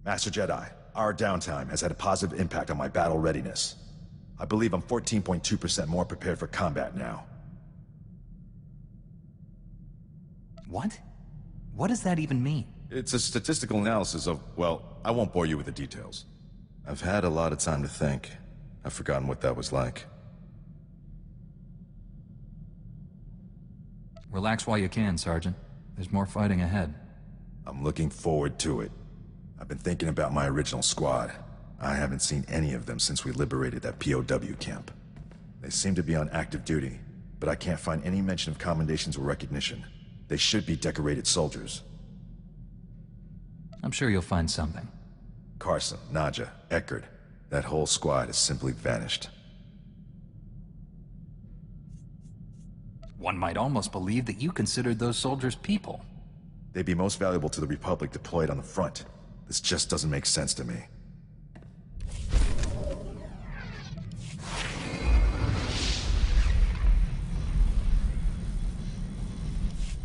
Master Jedi, our downtime has had a positive impact on my battle readiness. I believe I'm 14.2% more prepared for combat now. What? What does that even mean? It's a statistical analysis of, well, I won't bore you with the details. I've had a lot of time to think. I've forgotten what that was like. Relax while you can, Sergeant. There's more fighting ahead. I'm looking forward to it. I've been thinking about my original squad. I haven't seen any of them since we liberated that POW camp. They seem to be on active duty, but I can't find any mention of commendations or recognition. They should be decorated soldiers. I'm sure you'll find something. Carson, Nadja, Eckert, that whole squad has simply vanished. One might almost believe that you considered those soldiers people. They'd be most valuable to the Republic deployed on the front. This just doesn't make sense to me.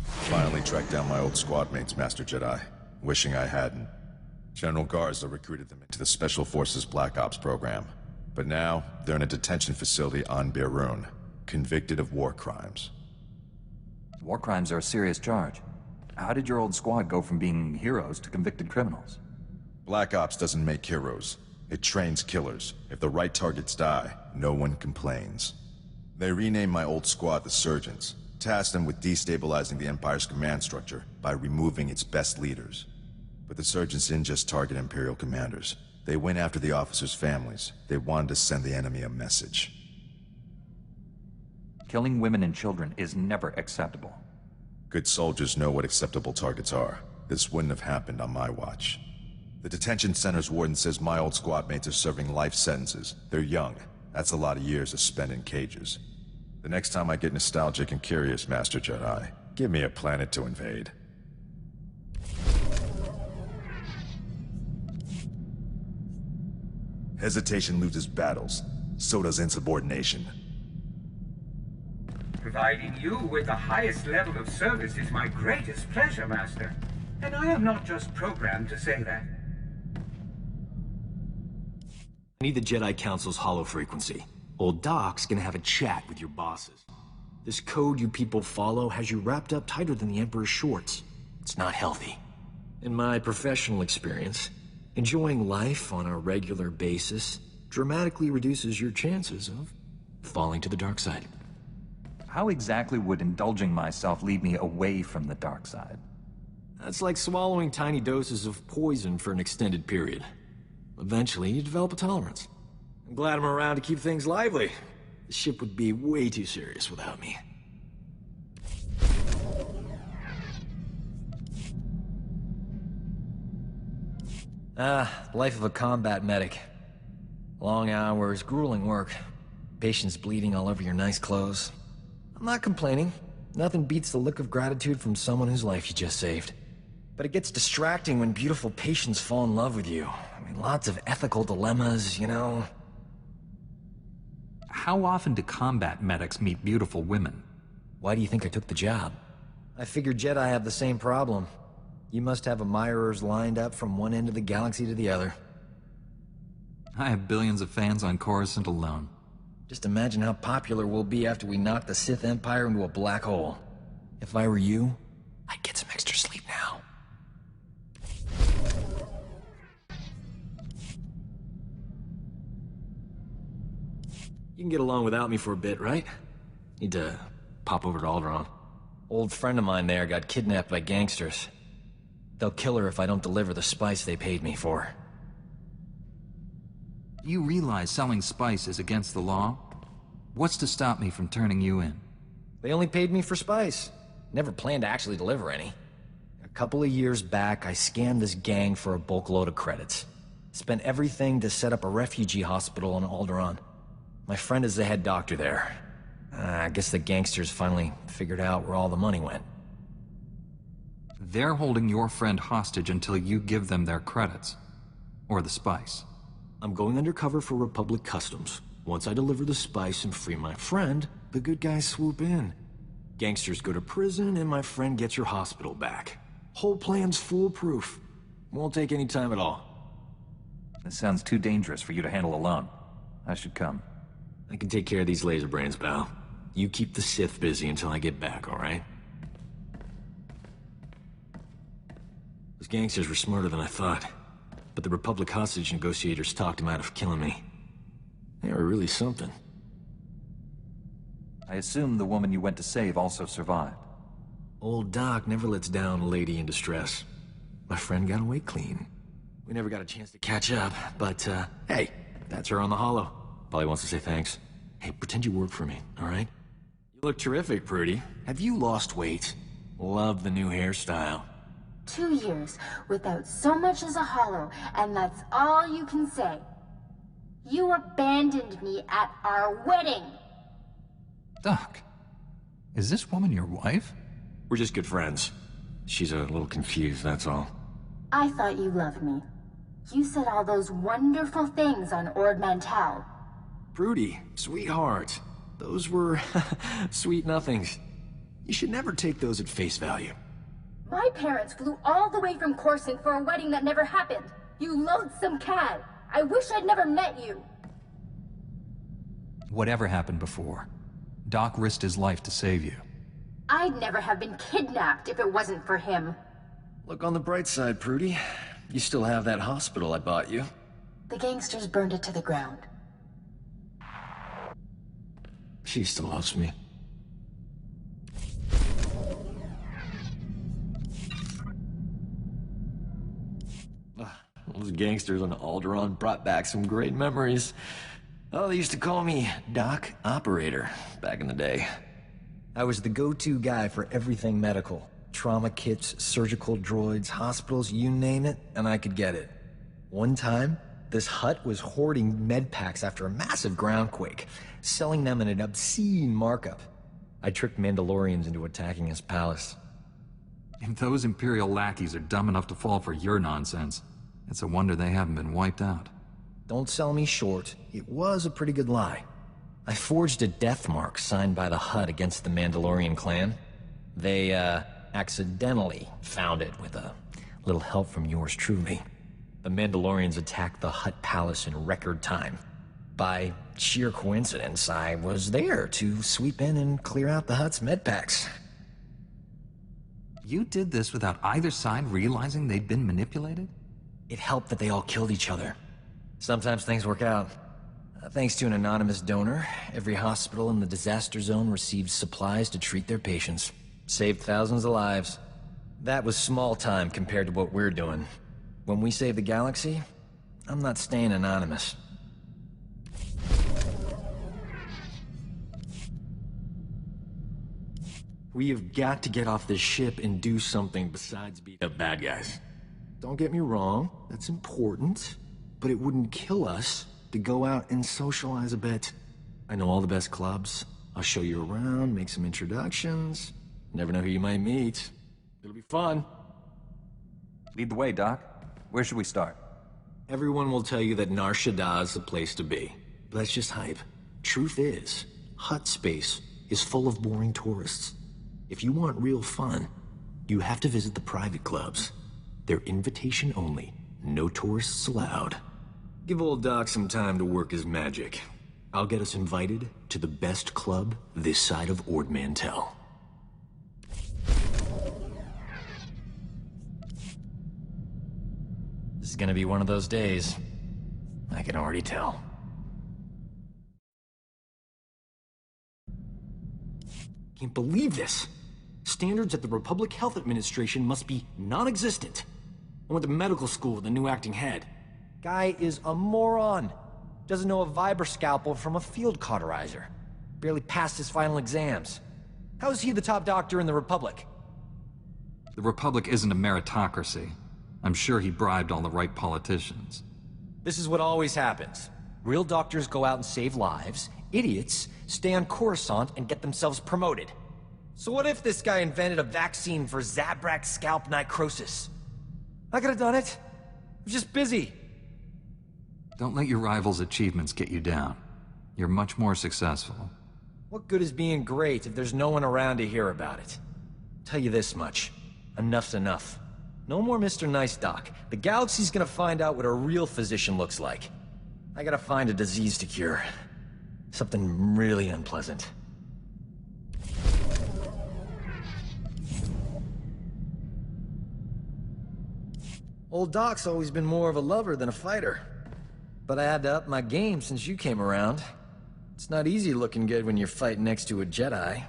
Finally tracked down my old squad mates, Master Jedi. Wishing I hadn't. General Garza recruited them into the Special Forces Black Ops program. But now, they're in a detention facility on Beirut, convicted of war crimes. War crimes are a serious charge. How did your old squad go from being heroes to convicted criminals? Black Ops doesn't make heroes. It trains killers. If the right targets die, no one complains. They renamed my old squad the Surgeons, tasked them with destabilizing the Empire's command structure by removing its best leaders. But the Surgeons didn't just target Imperial commanders. They went after the officers' families. They wanted to send the enemy a message. Killing women and children is never acceptable. Good soldiers know what acceptable targets are. This wouldn't have happened on my watch. The detention center's warden says my old squad mates are serving life sentences. They're young. That's a lot of years to spend in cages. The next time I get nostalgic and curious, Master Jedi, give me a planet to invade. Hesitation loses battles. So does insubordination. Providing you with the highest level of service is my greatest pleasure, Master. And I am not just programmed to say that. I need the Jedi Council's hollow frequency. Old Doc's gonna have a chat with your bosses. This code you people follow has you wrapped up tighter than the Emperor's shorts. It's not healthy. In my professional experience, enjoying life on a regular basis dramatically reduces your chances of falling to the dark side. How exactly would indulging myself lead me away from the dark side? That's like swallowing tiny doses of poison for an extended period. Eventually, you develop a tolerance. I'm glad I'm around to keep things lively. The ship would be way too serious without me. Life of a combat medic. Long hours, grueling work. Patients bleeding all over your nice clothes. I'm not complaining. Nothing beats the look of gratitude from someone whose life you just saved. But it gets distracting when beautiful patients fall in love with you. I mean, lots of ethical dilemmas, you know. How often do combat medics meet beautiful women? Why do you think I took the job? I figured Jedi have the same problem. You must have admirers lined up from one end of the galaxy to the other. I have billions of fans on Coruscant alone. Just imagine how popular we'll be after we knock the Sith Empire into a black hole. If I were you, I'd get some extra sleep now. You can get along without me for a bit, right? Need to pop over to Alderaan. Old friend of mine there got kidnapped by gangsters. They'll kill her if I don't deliver the spice they paid me for. You realize selling spice is against the law? What's to stop me from turning you in? They only paid me for spice. Never planned to actually deliver any. A couple of years back, I scammed this gang for a bulk load of credits. Spent everything to set up a refugee hospital on Alderaan. My friend is the head doctor there. I guess the gangsters finally figured out where all the money went. They're holding your friend hostage until you give them their credits. Or the spice. I'm going undercover for Republic Customs. Once I deliver the spice and free my friend, the good guys swoop in. Gangsters go to prison and my friend gets your hospital back. Whole plan's foolproof. Won't take any time at all. This sounds too dangerous for you to handle alone. I should come. I can take care of these laser brains, pal. You keep the Sith busy until I get back, alright? Those gangsters were smarter than I thought. But the Republic hostage negotiators talked him out of killing me. They were really something. I assume the woman you went to save also survived. Old Doc never lets down a lady in distress. My friend got away clean. We never got a chance to catch up, but, hey, that's her on the holo. Probably wants to say thanks. Hey, pretend you work for me, alright? You look terrific, Prudy. Have you lost weight? Love the new hairstyle. 2 years without so much as a hollow, and that's all you can say. You abandoned me at our wedding! Doc, is this woman your wife? We're just good friends. She's a little confused, that's all. I thought you loved me. You said all those wonderful things on Ord Mantell. Prudy, sweetheart. Those were sweet nothings. You should never take those at face value. My parents flew all the way from Coruscant for a wedding that never happened. You loathsome cad! I wish I'd never met you! Whatever happened before, Doc risked his life to save you. I'd never have been kidnapped if it wasn't for him. Look on the bright side, Prudy. You still have that hospital I bought you. The gangsters burned it to the ground. She still loves me. Those gangsters on Alderaan brought back some great memories. Oh, they used to call me Doc Operator back in the day. I was the go-to guy for everything medical. Trauma kits, surgical droids, hospitals, you name it, and I could get it. One time, this hut was hoarding med packs after a massive groundquake, selling them at an obscene markup. I tricked Mandalorians into attacking his palace. If those Imperial lackeys are dumb enough to fall for your nonsense, it's a wonder they haven't been wiped out. Don't sell me short. It was a pretty good lie. I forged a death mark signed by the Hutt against the Mandalorian clan. They, accidentally found it with a little help from yours truly. The Mandalorians attacked the Hutt palace in record time. By sheer coincidence, I was there to sweep in and clear out the Hutt's medpacks. You did this without either side realizing they'd been manipulated? It helped that they all killed each other. Sometimes things work out. Thanks to an anonymous donor, every hospital in the disaster zone received supplies to treat their patients. Saved thousands of lives. That was small time compared to what we're doing. When we save the galaxy, I'm not staying anonymous. We have got to get off this ship and do something besides beat up bad guys. Don't get me wrong, that's important, but it wouldn't kill us to go out and socialize a bit. I know all the best clubs. I'll show you around, make some introductions. Never know who you might meet. It'll be fun. Lead the way, Doc. Where should we start? Everyone will tell you that Nar Shaddah's the place to be. But that's just hype. Truth is, Hutt space is full of boring tourists. If you want real fun, you have to visit the private clubs. They're invitation only. No tourists allowed. Give old Doc some time to work his magic. I'll get us invited to the best club this side of Ord Mantell. This is gonna be one of those days. I can already tell. Can't believe this. Standards at the Republic Health Administration must be non-existent. I went to medical school with a new acting head. Guy is a moron. Doesn't know a vibra scalpel from a field cauterizer. Barely passed his final exams. How is he the top doctor in the Republic? The Republic isn't a meritocracy. I'm sure he bribed all the right politicians. This is what always happens. Real doctors go out and save lives. Idiots stay on Coruscant and get themselves promoted. So what if this guy invented a vaccine for Zabrak scalp necrosis? I could have done it. I'm just busy. Don't let your rival's achievements get you down. You're much more successful. What good is being great if there's no one around to hear about it? Tell you this much. Enough's enough. No more Mr. Nice Doc. The galaxy's gonna find out what a real physician looks like. I gotta find a disease to cure. Something really unpleasant. Old Doc's always been more of a lover than a fighter. But I had to up my game since you came around. It's not easy looking good when you're fighting next to a Jedi.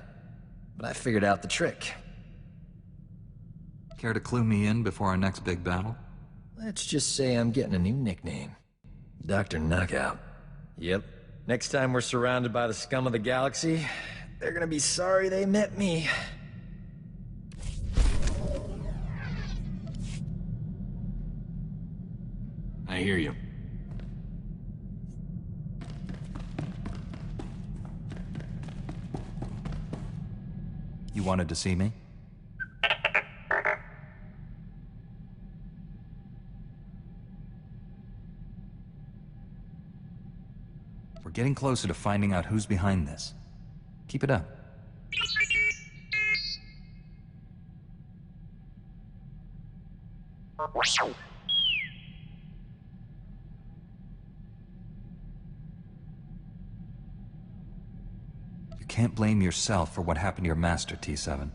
But I figured out the trick. Care to clue me in before our next big battle? Let's just say I'm getting a new nickname. Dr. Knockout. Yep. Next time we're surrounded by the scum of the galaxy, they're gonna be sorry they met me. I hear you. You wanted to see me? We're getting closer to finding out who's behind this. Keep it up. You can't blame yourself for what happened to your master, T7.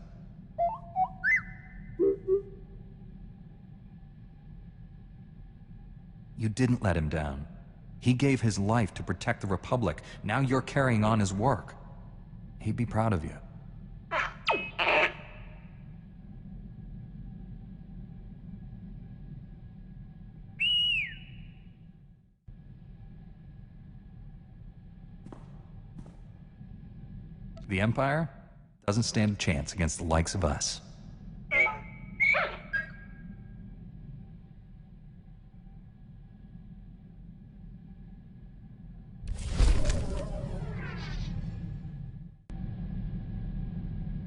You didn't let him down. He gave his life to protect the Republic. Now you're carrying on his work. He'd be proud of you. The Empire doesn't stand a chance against the likes of us.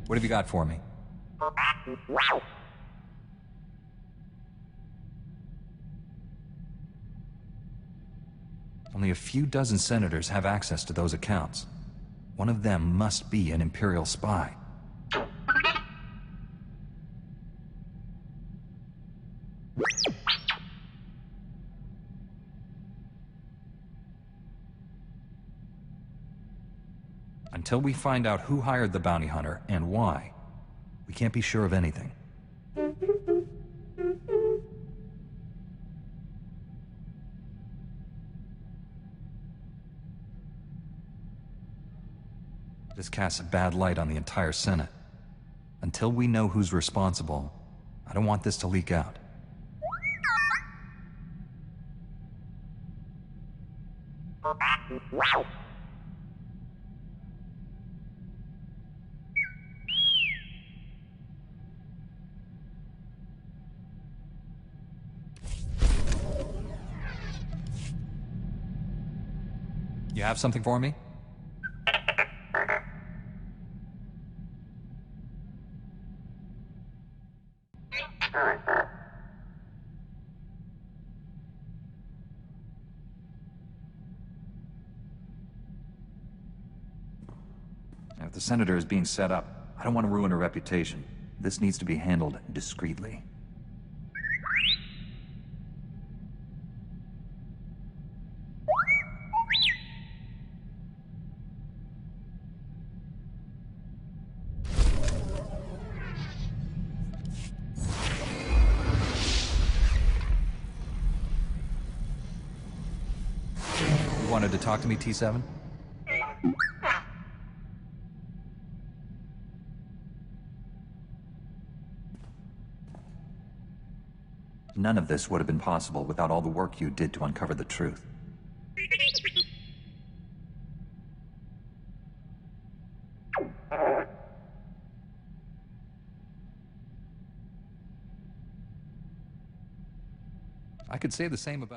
What have you got for me? Only a few dozen senators have access to those accounts. One of them must be an Imperial spy. Until we find out who hired the bounty hunter and why, we can't be sure of anything. This casts a bad light on the entire Senate. Until we know who's responsible, I don't want this to leak out. You have something for me? If the senator is being set up, I don't want to ruin her reputation. This needs to be handled discreetly. You wanted to talk to me, T7? None of this would have been possible without all the work you did to uncover the truth. I could say the same about